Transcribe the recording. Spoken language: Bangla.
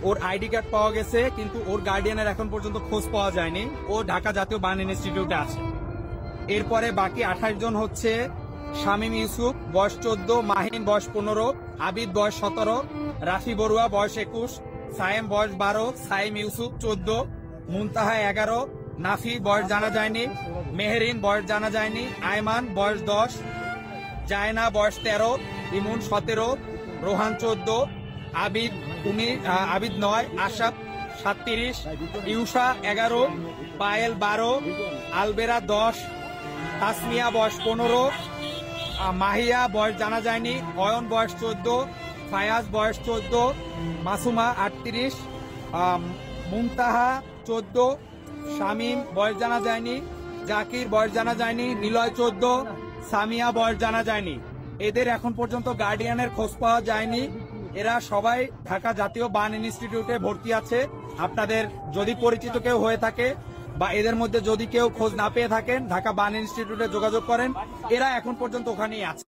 ওর আইডি কার্ড পাওয়া গেছে, কিন্তু ওর গার্ডিয়ানের এখন পর্যন্ত খোঁজ পাওয়া যায়নি। ও ঢাকা জাতীয় বার্ন ইনস্টিটিউটে আছে। এরপরে বাকি 28 জন হচ্ছে শামীম ইউসুফ বয়স 14, মাহিন বয়স 15, আবিদ বয়স 17, রাফি বড়ুয়া বয়স 21, সায়েম বয়স 12, সাইম ইউসুফ 14, মুনতাহা 11, নাফি বয়স জানা যায়নি, মেহেরিন বয়স জানা যায়নি, আয়মান বয়স 10, জায়না বয়স 13, ইমুন 17, রোহান 14, আবিদ 9, আশাব 37, ইউসা 11, পায়েল 12, আলবেরা 10, তাসমিয়া বয়স 15, মাহিয়া বয়স জানা যায়নি, অয়ন বয়স 14, ফায়াজ বয়স 14, মাসুমা 38, মুনতাহা 14, শামীম বয়স জানা যায়নি, জাকির বয়স জানা যায়নি, নিলয় 14, সামিয়া বয়স জানা যায়নি। এদের এখন পর্যন্ত গার্ডিয়ানের খোঁজ পাওয়া যায়নি। এরা সবাই ঢাকা জাতীয় বার্ন ইনস্টিটিউটে ভর্তি আছে। আপনাদের যদি পরিচিত কেউ হয়ে থাকে বা এদের মধ্যে যদি কেউ খোঁজ না পেয়ে থাকেন, ঢাকা বার্ন ইনস্টিটিউটে যোগাযোগ করেন। এরা এখন পর্যন্ত ওখানেই আছে।